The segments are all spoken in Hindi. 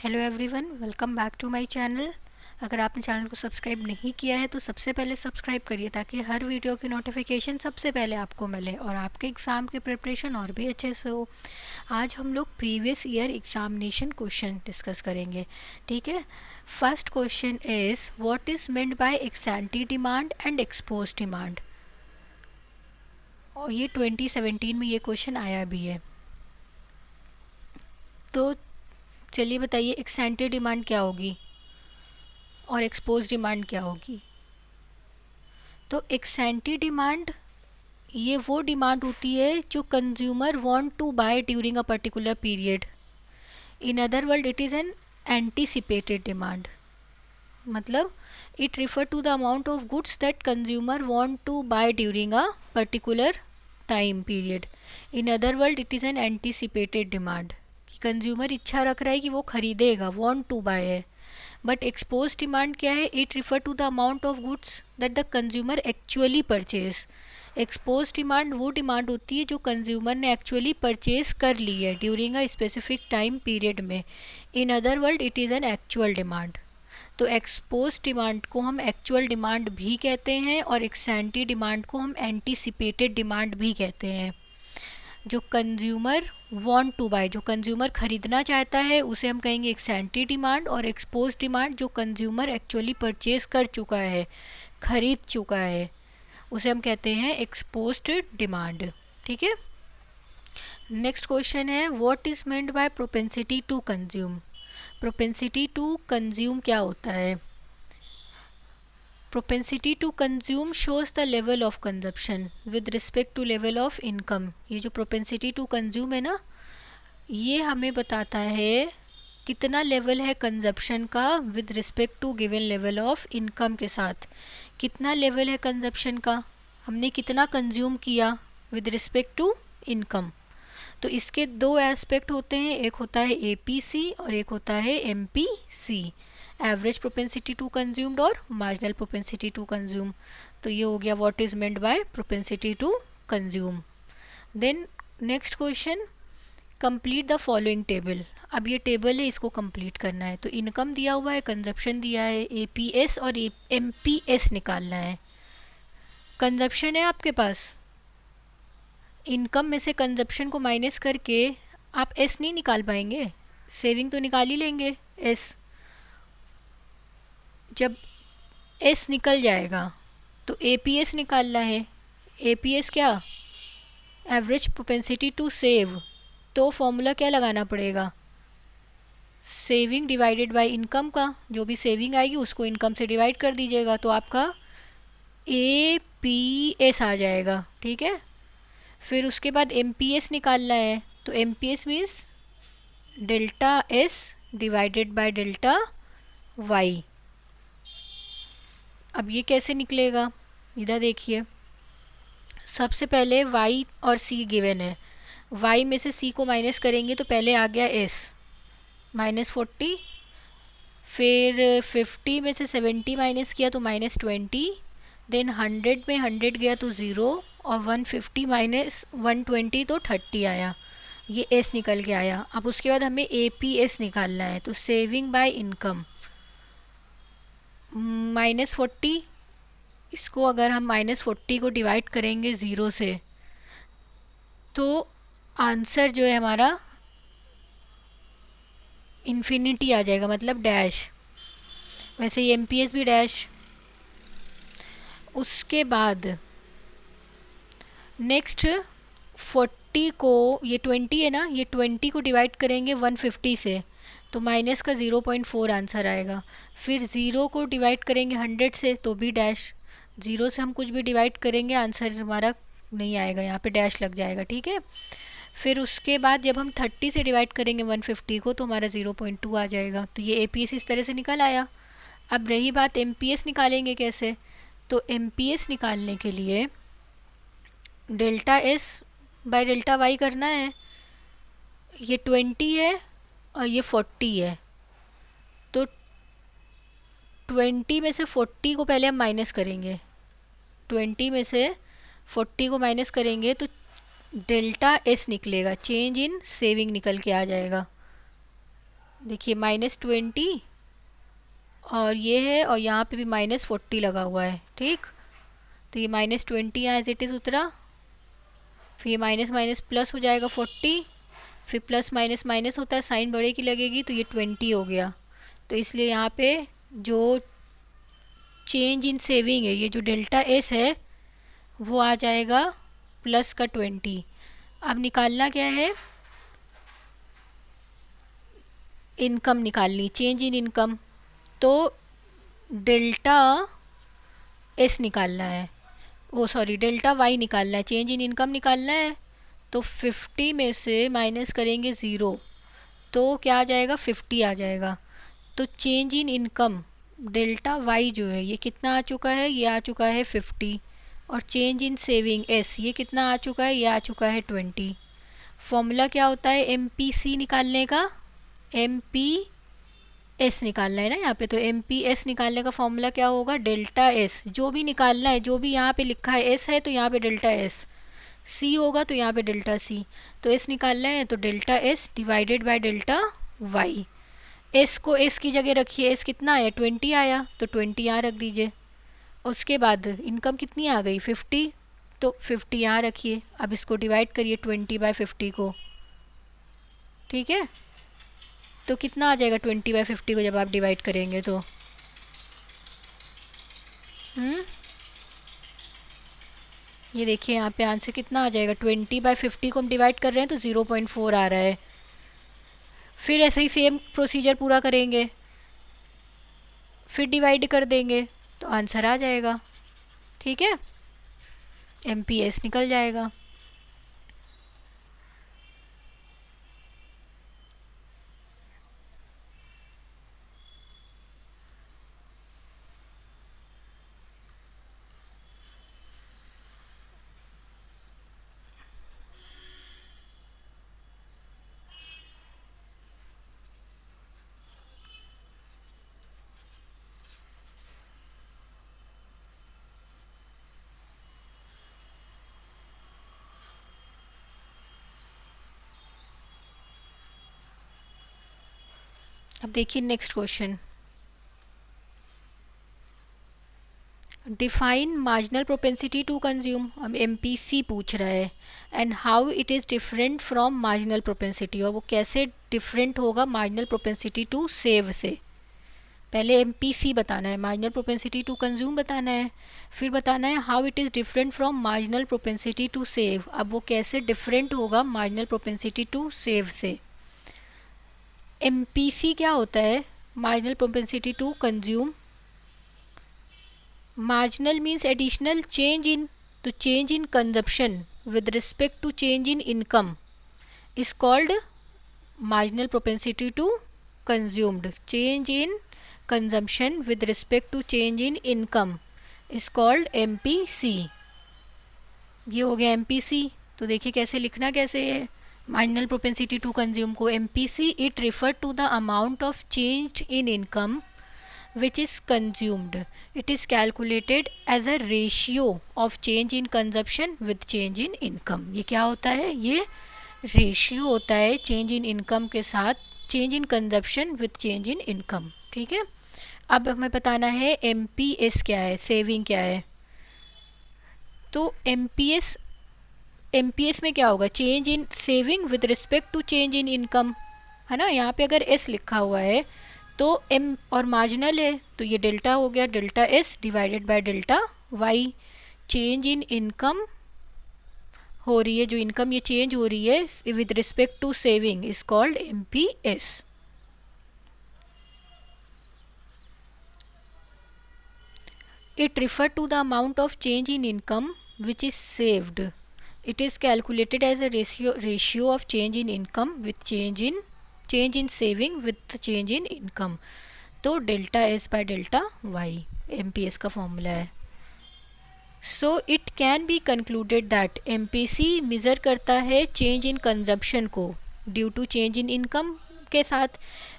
Hello everyone, welcome back to my channel. अगर आपने चैनल को सब्सक्राइब नहीं किया है तो सबसे पहले सब्सक्राइब करिए ताकि हर वीडियो की नोटिफिकेशन सबसे पहले आपको मिले और आपके एग्ज़ाम की प्रिपरेशन और भी अच्छे से हो। आज हम लोग previous year examination question discuss करेंगे। ठीक है। First question is what is meant by x anti demand and expose demand. और ये 2017 में ये क्वेश्चन आया भी है। तो चलिए बताइए, एक्स एंटी डिमांड क्या होगी और एक्सपोज डिमांड क्या होगी। तो एक्स एंटी डिमांड ये वो डिमांड होती है जो consumer want to buy during a particular period. In other word it is an anticipated demand. मतलब it refer to the amount of goods that consumer want to buy during a particular time period. In other word it is an anticipated demand. Consumer इच्छा रख रहा है कि वो खरीदेगा, वांट टू बाय है। बट एक्सपोज डिमांड क्या है? It refer to the amount of goods that the consumer actually purchase. Expose demand वो डिमांड होती है जो कंज्यूमर ने एक्चुअली परचेज कर ली है during a specific time period में। In other word it is an actual demand. तो एक्सपोज डिमांड को हम एक्चुअल डिमांड भी कहते हैं और एक्स एंटी डिमांड को हम एंटीसिपेटेड डिमांड भी कहते हैं। जो कंज्यूमर वांट टू बाय, जो कंज्यूमर खरीदना चाहता है, उसे हम कहेंगे एक्स एंटी डिमांड। और एक्सपोज डिमांड जो कंज्यूमर एक्चुअली परचेज कर चुका है, खरीद चुका है, उसे हम कहते हैं एक्सपोज्ड डिमांड। ठीक है। नेक्स्ट क्वेश्चन है what is meant by propensity to consume. Propensity to consume क्या होता है? Propensity to consume shows the level of consumption with respect to level of income. ये जो प्रोपेंसिटी टू कंज्यूम है ना, ये हमें बताता है कितना लेवल है कंजप्शन का with respect to given level of income के साथ। कितना लेवल है कंजप्शन का, हमने कितना कंज्यूम किया विद रिस्पेक्ट टू इनकम। तो इसके दो एस्पेक्ट होते हैं, एक होता है एपीसी और एक होता है MPC, average propensity to consumed और मार्जिनल प्रोपेंसिटी टू कंज्यूम। तो ये हो गया what is meant by propensity to consume. Then next question, complete the following table. अब ये टेबल है, इसको कंप्लीट करना है। तो इनकम दिया हुआ है, कंजप्शन दिया है, एपीएस और एमपीएस निकालना है। कंजप्शन है आपके पास, इनकम में से कंजप्शन को माइनस करके आप एस नहीं निकाल पाएंगे, सेविंग तो निकाल ही लेंगे एस। जब एस निकल जाएगा तो एपीएस निकालना है। एपीएस क्या? Average propensity to save. तो फॉर्मूला क्या लगाना पड़ेगा? सेविंग डिवाइडेड बाय इनकम का, जो भी सेविंग आएगी उसको इनकम से डिवाइड कर दीजिएगा तो आपका एपीएस आ जाएगा। ठीक है। फिर उसके बाद एमपीएस निकालना है। तो MPS means delta S divided by delta Y. अब ये कैसे निकलेगा, इधर देखिए। सबसे पहले y और c गिवन है, y में से c को माइनस करेंगे तो पहले आ गया s -40, फिर 50 में से 70 माइनस किया तो -20, देन 100 में 100 गया तो 0 और 150 माइनस 120 तो 30 आया। ये s निकल के आया। अब उसके बाद हमें APS निकालना है। तो सेविंग बाय इनकम -40, इसको अगर हम -40 को डिवाइड करेंगे 0 से तो आंसर जो है हमारा इन्फिनिटी आ जाएगा, मतलब डैश। वैसे ये एमपीएस भी डैश। उसके बाद नेक्स्ट 40 को, ये 20 है ना, ये 20 को डिवाइड करेंगे 150 से तो माइनस का 0.4 आंसर आएगा। फिर 0 को डिवाइड करेंगे 100 से तो भी डैश। 0 से हम कुछ भी डिवाइड करेंगे आंसर हमारा नहीं आएगा, यहाँ पे डैश लग जाएगा। ठीक है। फिर उसके बाद जब हम 30 से डिवाइड करेंगे 150 को तो हमारा 0.2 आ जाएगा। तो ये एपीएस इस तरह से निकल आया। अब रही बात एमपीएस निकालेंगे कैसे। तो एमपीएस निकालने के लिए delta S by delta Y करना है। ये 20 है और ये 40 है, तो 20 में से 40 को पहले हम माइनस करेंगे। 20 में से 40 को माइनस करेंगे तो डेल्टा एस निकलेगा, चेंज इन सेविंग निकल के आ जाएगा। देखिए -20 और ये है, और यहाँ पे भी -40 लगा हुआ है, ठीक। तो ये -20 यहाँ एज इट इज़ उतरा, फिर ये माइनस माइनस प्लस हो जाएगा 40, फिर प्लस माइनस माइनस होता है, साइन बड़े की लगेगी, तो ये 20 हो गया। तो इसलिए यहाँ पे जो चेंज इन सेविंग है, ये जो डेल्टा एस है, वो आ जाएगा प्लस का 20। अब निकालना क्या है, इनकम निकालनी, चेंज इन इनकम। तो डेल्टा एस निकालना है, वो सॉरी डेल्टा वाई निकालना है, चेंज इन इनकम निकालना है। तो 50 में से माइनस करेंगे 0, तो क्या आ जाएगा, 50 आ जाएगा। तो change in income delta Y जो है, ये कितना आ चुका है, ये आ चुका है 50। और चेंज इन सेविंग एस, ये कितना आ चुका है, ये आ चुका है 20। फॉर्मूला क्या होता है एम पी सी निकालने का, एम पी एस निकालना है ना यहाँ पे, तो एम पी एस निकालने का फॉर्मूला क्या होगा, डेल्टा एस, जो भी निकालना है, जो भी यहाँ पे लिखा है एस है तो यहाँ पे डेल्टा एस, सी होगा तो यहाँ पे डेल्टा सी। तो एस निकालना है तो delta S divided by delta Y. S को एस की जगह रखिए, एस कितना आया, 20 आया, तो 20 यहाँ रख दीजिए। उसके बाद इनकम कितनी आ गई, 50, तो 50 यहाँ रखिए। अब इसको डिवाइड करिए 20/50 को, ठीक है। तो कितना आ जाएगा 20/50 को जब आप डिवाइड करेंगे तो ये देखिए यहाँ पे आंसर कितना आ जाएगा, 20/50 को हम डिवाइड कर रहे हैं तो 0.4 आ रहा है। फिर ऐसे ही सेम प्रोसीजर पूरा करेंगे, फिर डिवाइड कर देंगे तो आंसर आ जाएगा, ठीक है, एम पी एस निकल जाएगा। अब देखिए next question, define marginal propensity to consume, हम एम पी सी पूछ रहा है, and how it is different from marginal propensity, और वो कैसे डिफरेंट होगा मार्जिनल प्रोपेंसिटी टू सेव से। पहले एम पी सी बताना है, मार्जिनल प्रोपेंसिटी टू कंज्यूम बताना है, फिर बताना है how it is different from marginal propensity to save. अब वो कैसे डिफरेंट होगा मार्जिनल प्रोपेंसिटी टू सेव से। एम पी सी क्या होता है, marginal propensity to consume, marginal means additional change in, तो change in consumption with respect to change in income is called marginal propensity to consumed. Change in consumption with respect to change in income is called MPC. ये हो गया MPC। तो देखिए कैसे लिखना कैसे है marginal propensity to consume को, MPC it refer to the amount of change in income which is consumed. It is calculated as a ratio of change in consumption with change in income. ये क्या होता है, ये रेशियो होता है चेंज इन इनकम के साथ change in consumption with change in income, ठीक है। अब हमें बताना है एम पी एस क्या है, सेविंग क्या है। तो एम पी एस में क्या होगा, change in saving with respect to change in income, है ना। यहाँ पे अगर एस लिखा हुआ है तो एम और मार्जिनल है तो ये डेल्टा हो गया, delta S divided by delta Y. Change in income हो रही है, जो इनकम ये चेंज हो रही है with respect to saving is called M P S. It refer to the amount of change in income which is saved. It is calculated as a ratio of change in income with change in saving with change in income. तो delta S by delta Y M P S का फॉर्मूला है। So it can be concluded that M P C measure करता है चेंज इन कंजप्शन को due to change in income के साथ,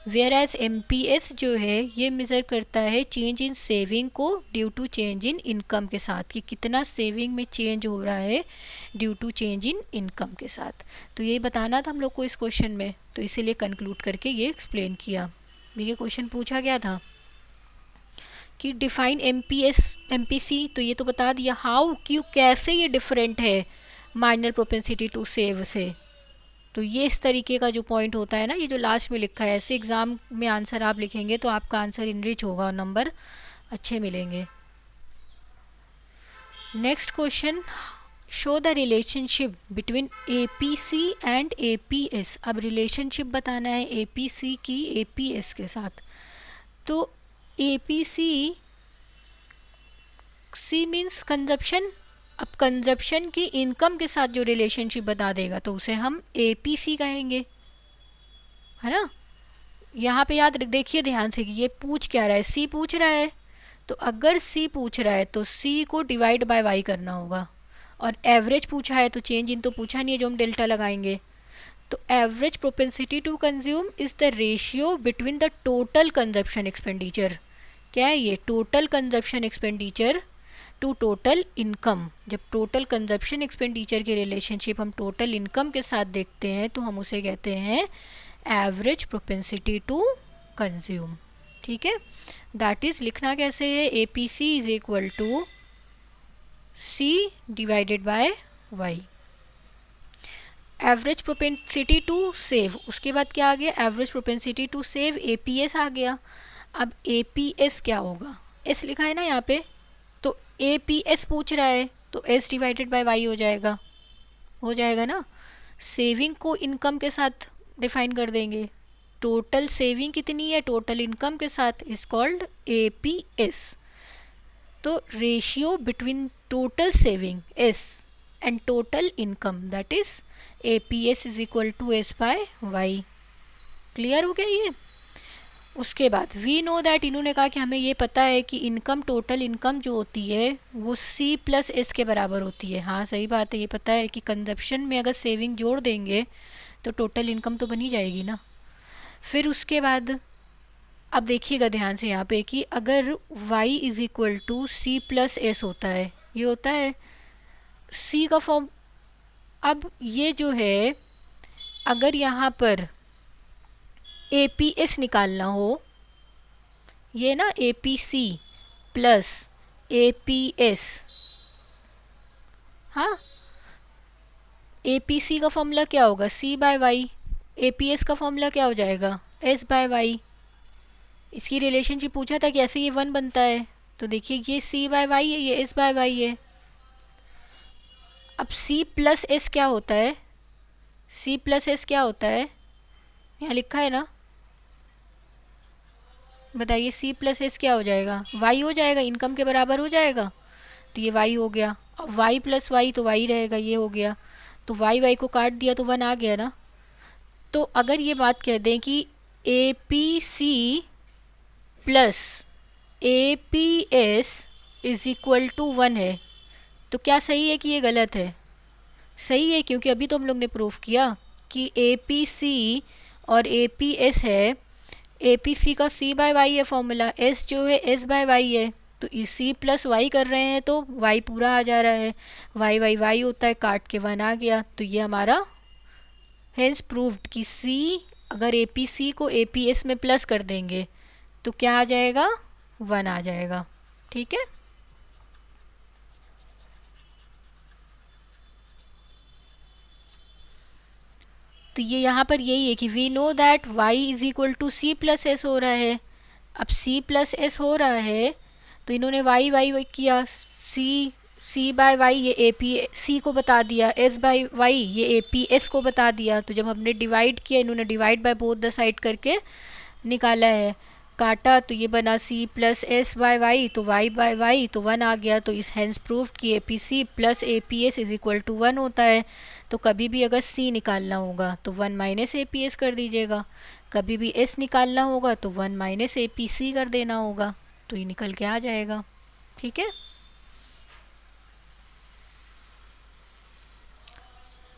वेयर एज MPS जो है ये मेज़र करता है चेंज इन सेविंग को due to change in income के साथ, कि कितना सेविंग में चेंज हो रहा है due to change in income के साथ। तो ये बताना था हम लोग को इस क्वेश्चन में, तो इसीलिए कंक्लूड करके ये एक्सप्लेन किया। ये क्वेश्चन पूछा गया था कि डिफाइन MPC, तो ये तो बता दिया। हाउ, क्यों, कैसे ये डिफरेंट है माइनर प्रोपेंसिटी टू सेव से। तो ये इस तरीके का जो पॉइंट होता है ना, ये जो लास्ट में लिखा है, ऐसे एग्ज़ाम में आंसर आप लिखेंगे तो आपका आंसर इनरिच होगा और नंबर अच्छे मिलेंगे। Next question, show the relationship between APC and APS। अब रिलेशनशिप बताना है APC की APS के साथ। तो APC, C मीन्स कंजप्शन। अब कंजप्शन की इनकम के साथ जो रिलेशनशिप बता देगा तो उसे हम APC कहेंगे, है ना। यहाँ पे याद देखिए ध्यान से कि ये पूछ क्या रहा है, C पूछ रहा है। तो अगर C पूछ रहा है तो C को डिवाइड बाय Y करना होगा, और एवरेज पूछा है तो चेंज इन तो पूछा नहीं है जो हम डेल्टा लगाएंगे। तो average propensity to consume is the ratio between the total consumption expenditure. क्या है ये, total consumption expenditure to total income. जब टोटल कंजप्शन एक्सपेंडिचर की रिलेशनशिप हम टोटल इनकम के साथ देखते हैं तो हम उसे कहते हैं एवरेज प्रोपेंसिटी टू कंज्यूम। ठीक है, दैट इज़ लिखना कैसे है, APC is equal to C divided by Y। Average propensity to save, उसके बाद क्या आ गया, average propensity to save APS आ गया। अब APS क्या होगा, S लिखा है ना यहाँ पे, तो APS पूछ रहा है तो S डिवाइडेड बाय Y हो जाएगा ना। सेविंग को इनकम के साथ डिफाइन कर देंगे, टोटल सेविंग कितनी है टोटल इनकम के साथ, इज कॉल्ड APS। तो ratio between total saving S and total income, that is APS is equal to S by Y। Clear हो गया ये। उसके बाद वी नो दैट, इन्होंने कहा कि हमें ये पता है कि इनकम, टोटल इनकम जो होती है वो C प्लस S के बराबर होती है। हाँ सही बात है, ये पता है कि कंजप्शन में अगर सेविंग जोड़ देंगे तो टोटल इनकम तो बनी जाएगी ना। फिर उसके बाद अब देखिएगा ध्यान से यहाँ पे कि अगर Y is equal to C plus S होता है, ये होता है C का फॉर्म। अब ये जो है, अगर यहाँ पर APS निकालना हो, ये ना APC प्लस APS, हाँ APC का फॉर्मूला क्या होगा, C बाय वाई। APS का फॉर्मूला क्या हो जाएगा, S बाय वाई। इसकी रिलेशनशिप पूछा था कि ऐसे ये 1 बनता है, तो देखिए ये C बाय वाई है, ये S बाय वाई है। अब C प्लस S क्या होता है, C प्लस S क्या होता है, यहाँ लिखा है ना, बताइए C प्लस S क्या हो जाएगा, Y हो जाएगा, इनकम के बराबर हो जाएगा। तो ये Y हो गया। अब Y प्लस वाई तो Y रहेगा, ये हो गया। तो Y को काट दिया तो 1 आ गया ना। तो अगर ये बात कह दें कि APC plus APS is equal to 1 है, तो क्या सही है कि ये गलत है, सही है, क्योंकि अभी तो हम लोग ने प्रूफ किया कि APC और APS है, APC का C बाय वाई है फॉर्मूला, S जो है S बाय वाई है, तो C प्लस वाई कर रहे हैं तो Y पूरा आ जा रहा है, Y होता है, काट के 1 आ गया। तो ये हमारा हेंस प्रूव्ड कि C अगर APC को APS में प्लस कर देंगे तो क्या आ जाएगा, 1 आ जाएगा। ठीक है, तो ये यहाँ पर यही है कि we know that Y is equal to C plus S हो रहा है। अब C प्लस S हो रहा है तो इन्होंने Y किया, C बाय वाई ये APC को बता दिया, S बाय वाई ये APS को बता दिया। तो जब हमने डिवाइड किया, इन्होंने divide by both the side करके निकाला है, काटा तो ये बना C plus S by Y, तो Y बाय वाई तो 1 आ गया। तो इस हैंस प्रूव्ड कि APC plus APS is equal to 1 होता है। तो कभी भी अगर C निकालना होगा तो 1 माइनस APS कर दीजिएगा, कभी भी S निकालना होगा तो 1 माइनस APC कर देना होगा, तो ये निकल के आ जाएगा। ठीक है,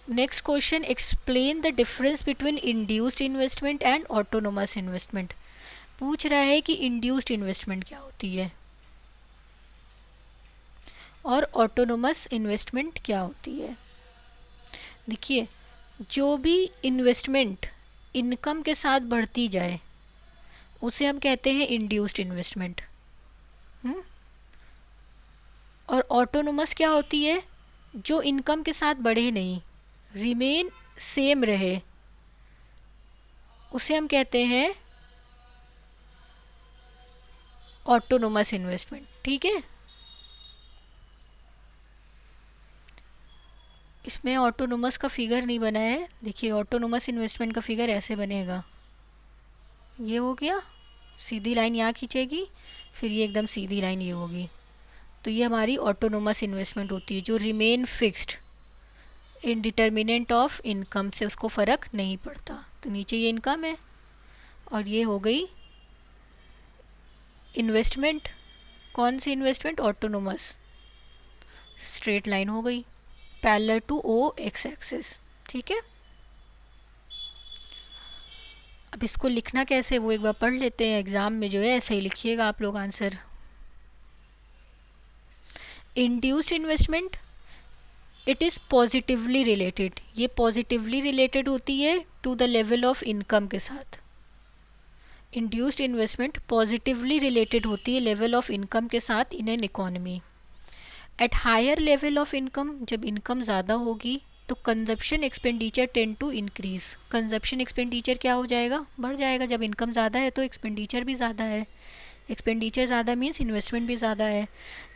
next question, explain the difference between induced investment and autonomous investment. पूछ रहा है कि इंड्यूस्ड इन्वेस्टमेंट क्या होती है और ऑटोनोमस इन्वेस्टमेंट क्या होती है। देखिए, जो भी इन्वेस्टमेंट इनकम के साथ बढ़ती जाए उसे हम कहते हैं इंड्यूस्ड इन्वेस्टमेंट। और ऑटोनोमस क्या होती है, जो इनकम के साथ बढ़े नहीं, रिमेन सेम रहे, उसे हम कहते हैं ऑटोनोमस इन्वेस्टमेंट। ठीक है, इसमें ऑटोनोमस का फिगर नहीं बना है। देखिए, ऑटोनोमस इन्वेस्टमेंट का फिगर ऐसे बनेगा, ये हो गया, सीधी लाइन यहाँ खींचेगी, फिर ये एकदम सीधी लाइन ये होगी। तो ये हमारी ऑटोनोमस इन्वेस्टमेंट होती है, जो remain fixed in determinant of income, से उसको फ़र्क नहीं पड़ता। तो नीचे ये इनकम है और ये हो गई इन्वेस्टमेंट। कौन सी इन्वेस्टमेंट? ऑटोनोमस। स्ट्रेट लाइन हो गई parallel to O X axis. ठीक है, अब इसको लिखना कैसे वो एक बार पढ़ लेते हैं। एग्ज़ाम में जो है ऐसे ही लिखिएगा आप लोग answer. Induced investment, it is positively related, ये पॉजिटिवली रिलेटेड होती है to the level of income के साथ। इंड्यूस्ड इन्वेस्टमेंट पॉजिटिवली रिलेटेड होती है लेवल ऑफ इनकम के साथ in an economy. At higher level of income, जब इनकम ज़्यादा होगी तो consumption expenditure tend to increase. Consumption expenditure क्या हो जाएगा? बढ़ जाएगा। जब इनकम ज़्यादा है तो एक्सपेंडिचर भी ज़्यादा है, एक्सपेंडिचर ज़्यादा मीन्स इन्वेस्टमेंट भी ज़्यादा है।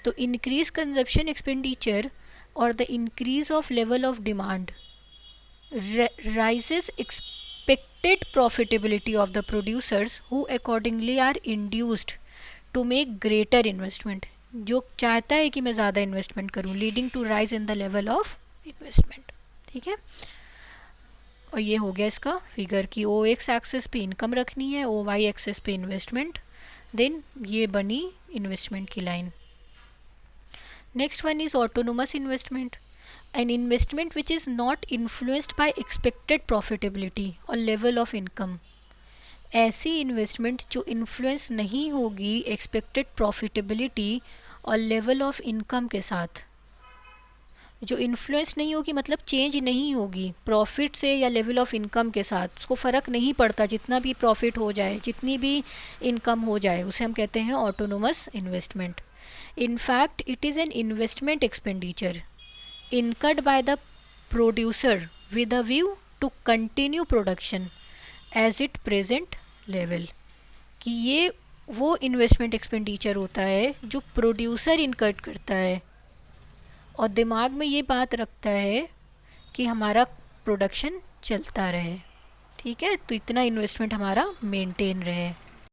तो इंक्रीज कंजप्शन एक्सपेंडिचर और the increase of level of demand rises expected profitability of the producers who accordingly are induced to make greater investment, जो चाहता है कि मैं ज़्यादा इन्वेस्टमेंट करूं, leading to rise in the level of investment. ठीक है, और ये हो गया इसका फिगर की ओ एक्स एक्सिस पे इनकम रखनी है, ओ वाई एक्सिस पे इन्वेस्टमेंट, देन ये बनी इन्वेस्टमेंट की line. Next one is autonomous investment, an investment which is not influenced by expected profitability or level of income। ऐसी इन्वेस्टमेंट जो इन्फ्लुएंस नहीं होगी एक्सपेक्टेड प्रॉफिटेबिलिटी और लेवल ऑफ इनकम के साथ। जो इन्फ्लुएंस नहीं होगी मतलब चेंज नहीं होगी प्रॉफिट से या लेवल ऑफ इनकम के साथ, उसको फ़र्क नहीं पड़ता, जितना भी प्रॉफिट हो जाए, जितनी भी इनकम हो जाए, उसे हम कहते हैं autonomous investment. In fact it is an investment expenditure incurred by the producer with a view to continue production as it present level। कि ये वो इन्वेस्टमेंट एक्सपेंडिचर होता है जो प्रोड्यूसर इनकर्ड करता है और दिमाग में ये बात रखता है कि हमारा प्रोडक्शन चलता रहे। ठीक है, तो इतना इन्वेस्टमेंट हमारा मेंटेन रहे।